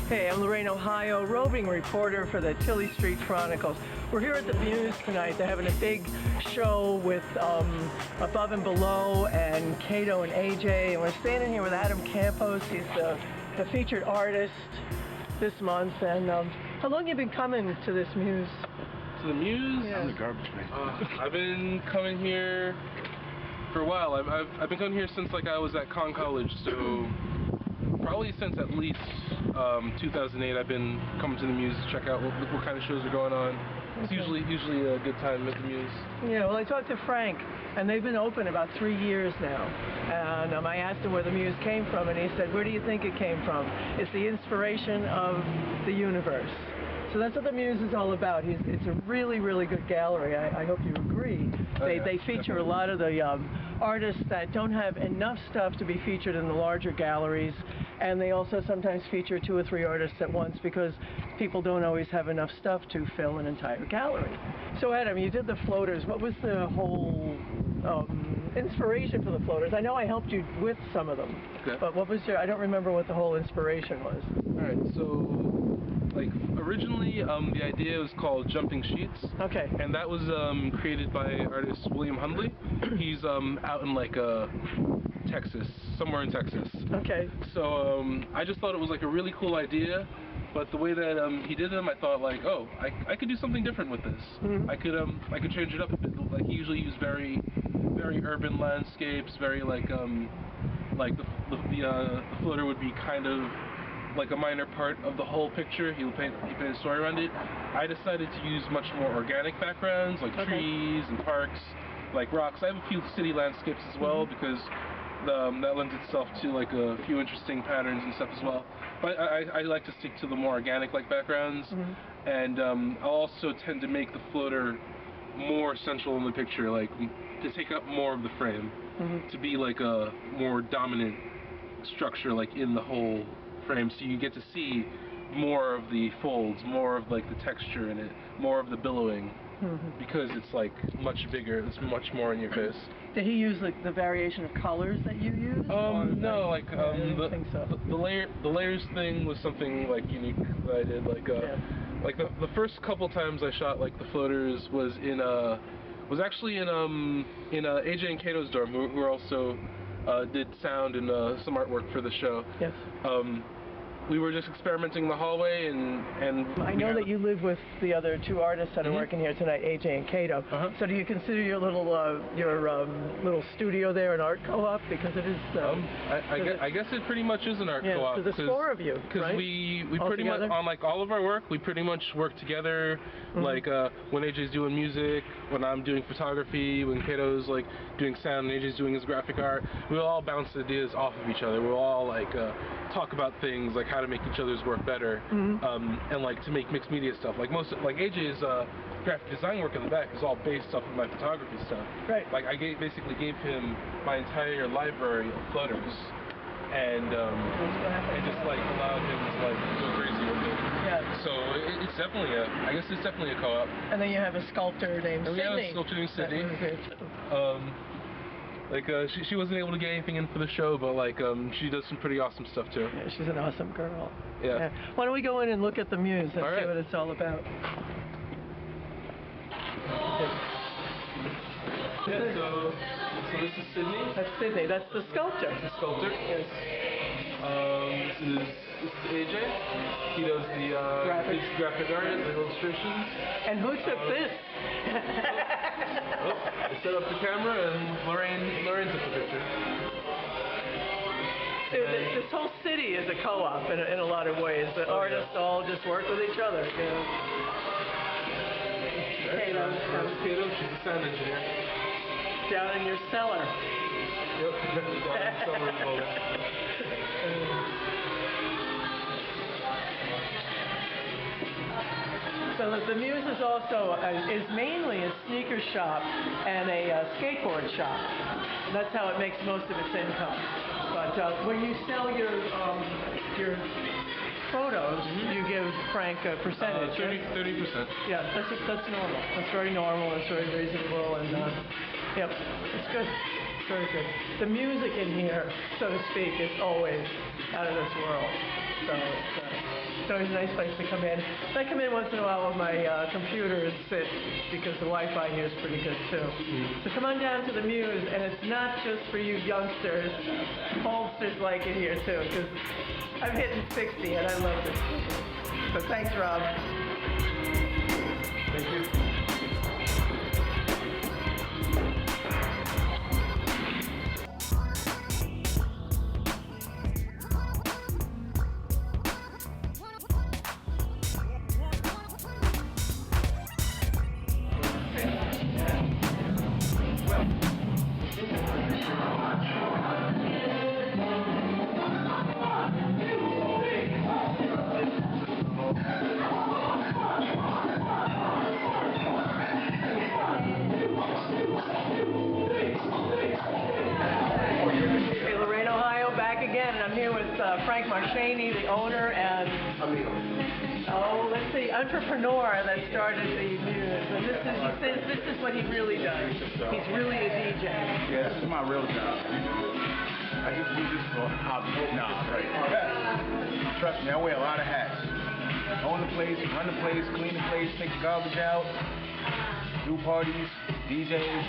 Hey, I'm Lorain Ohio, roving reporter for the Tilley Street Chronicles. We're here at the Muse tonight. They're having a big show with Above and Below and Cato and AJ. And we're standing here with Adam Campos. He's the featured artist this month. And how long have you been coming to this Muse? To the Muse? Yeah. I'm the garbage man. I've been coming here for a while. I've been coming here since I was at College, so probably since at least 2008 I've been coming to the Muse to check out what kind of shows are going on. It's usually a good time at the Muse. Yeah, well, I talked to Frank, and they've been open about 3 years now. And I asked him where the Muse came from, and he said, where do you think it came from? It's the inspiration of the universe. So that's what the Muse is all about. It's a really, really good gallery. I hope you agree. They feature a lot of the artists that don't have enough stuff to be featured in the larger galleries, and they also sometimes feature 2 or 3 artists at once because people don't always have enough stuff to fill an entire gallery. So Adam, you did the floaters. What was the whole inspiration for the floaters? I know I helped you with some of them, but what was I don't remember what the whole inspiration was. Alright, so originally the idea was called Jumping Sheets. Okay. And that was created by artist William Hundley. He's out in Texas, somewhere in Texas. Okay. So I just thought it was a really cool idea, but the way that he did them, I thought oh, I could do something different with this. Mm-hmm. I could change it up a bit. He usually used very urban landscapes, very the floater would be kind of a minor part of the whole picture. He paint a story around it. I decided to use much more organic backgrounds, trees and parks, rocks. I have a few city landscapes as well, because that lends itself to a few interesting patterns and stuff as well. But I like to stick to the more organic backgrounds, and I'll also tend to make the floater more central in the picture, to take up more of the frame, to be a more dominant structure in the whole frame, so you get to see more of the folds, more of the texture in it, more of the billowing, because it's much bigger, it's much more in your face. Did he use the variation of colors that you used? No, I didn't think so. The layers thing was something unique that I did. The first couple times I shot the floaters was actually in AJ and Cato's dorm, who also did sound and some artwork for the show. Yes. We were just experimenting in the hallway, and I know that you live with the other 2 artists that are working here tonight, AJ and Cato. So do you consider your little studio there an art co-op? Because it is. I guess it pretty much is an art co-op. So there's 4 of you, because right? we pretty much on all of our work, we pretty much work together. When AJ's doing music, when I'm doing photography, when Cato's doing sound, and AJ's doing his graphic art, we'll all bounce ideas off of each other. We'll all talk about things how to make each other's work better, and to make mixed media stuff. AJ's graphic design work in the back is all based off of my photography stuff. Right. I basically gave him my entire library of floaters, and just allowed him to go crazy with it. Yeah. So it's definitely I guess it's definitely a co-op. And then you have a sculptor named Sydney. We have a sculptor named Sydney. She wasn't able to get anything in for the show, but she does some pretty awesome stuff too. Yeah, she's an awesome girl. Yeah. Why don't we go in and look at the Muse and see what it's all about? Yeah, so this is Sydney. That's Sydney. That's the sculptor. That's the sculptor. Yes. This is AJ. He does the graphic art, the illustrations. And who took this? I set up the camera, and Lorain took the picture. This whole city is a co-op in a lot of ways. The artists all just work with each other. Cato, she's a sound engineer. Down in your cellar. Yep, down in the cellar as well. So the Muse is also is mainly a sneaker shop and a skateboard shop. That's how it makes most of its income. But when you sell your photos, you give Frank a percentage. 30%. Yeah, that's normal. That's very normal. It's very reasonable, and yep, it's good. circuit. The music in here, so to speak, is always out of this world. So it's always a nice place to come in. I come in once in a while with my computer and sit because the Wi-Fi here is pretty good too. So come on down to the Muse, and it's not just for you youngsters. Oldsters like it here too, because I'm hitting 60 and I love this. So thanks, Rob. Thank you. Lorain, Ohio, back again, and I'm here with Frank Marchini, the owner and entrepreneur that started the Muse. And he says this is what he really does. He's really a DJ. Yeah, this is my real job. I just do this for hobby. Nah, right. Trust me, I wear a lot of hats. Own the place, run the place, clean the place, take the garbage out, do parties, DJs.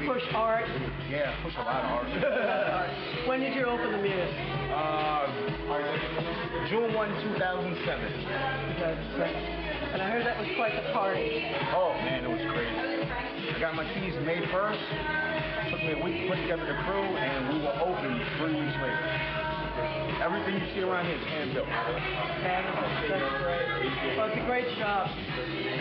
Push art. Yeah, push a lot of art. When did you open the Muse? June 1, 2007. And I heard that was quite the party. Oh man, it was crazy. I got my keys May 1st. Took me a week to put together the crew, and we were open 3 weeks later. Everything you see around here is hand built. That's great. Well, it's a great shop.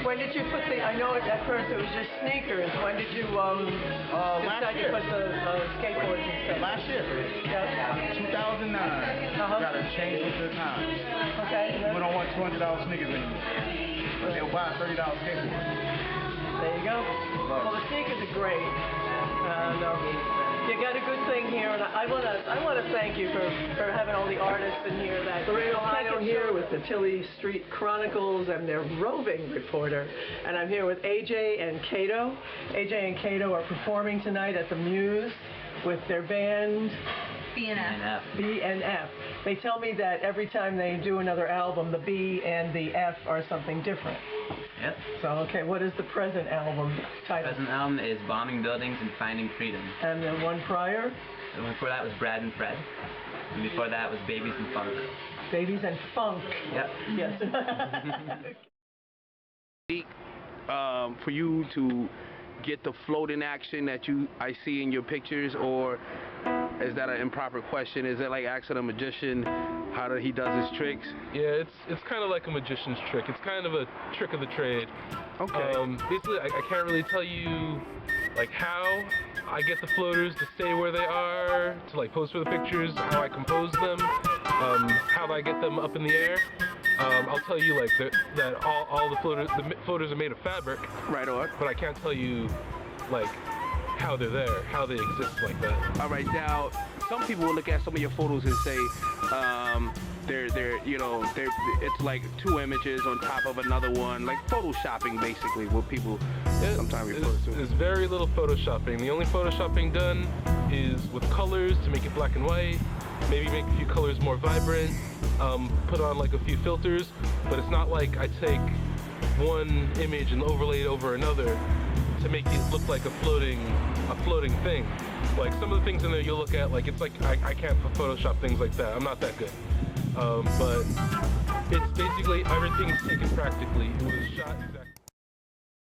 When did you put I know at first it was just sneakers. When did you decide to put the skateboards and stuff? Last year. Yeah. 2009. Got to change with the times. Okay. People don't want $200 sneakers anymore. But they'll buy a $30 skateboard. There you go. Well, the sneakers are great. You got a good thing here, and I want to thank you for having all the artists in here. That Lorain, Ohio here with the Tilley Street Chronicles and their roving reporter, and I'm here with AJ and Cato. AJ and Cato are performing tonight at the Muse with their band B&F. B&F. They tell me that every time they do another album, the B and the F are something different. Yep. So, okay, what is the present album title? Present album is Bombing Buildings and Finding Freedom. And the one prior? The one before that was Brad and Fred. And before that was Babies and Funk. Babies and Funk. Yep. Yes. For you to get the floating action that I see in your pictures, or is that an improper question? Is it like asking a magician how he does his tricks? Yeah, it's kind of like a magician's trick. It's kind of a trick of the trade. Okay. Basically, I can't really tell you like how I get the floaters to stay where they are, to like pose for the pictures, how I compose them, how I get them up in the air. I'll tell you like that all the floaters are made of fabric. Right on. But I can't tell you like how they're there, how they exist like that. All right. Now, some people will look at some of your photos and say it's like two images on top of another one, like photoshopping, basically, what people sometimes refer to. There's very little photoshopping. The only photoshopping done is with colors to make it black and white. Maybe make a few colors more vibrant, put on like a few filters, but it's not like I take one image and overlay it over another to make it look like a floating thing. Like some of the things in there you'll look at, like it's like I can't Photoshop things like that. I'm not that good. But it's basically everything's taken practically. It was shot exactly.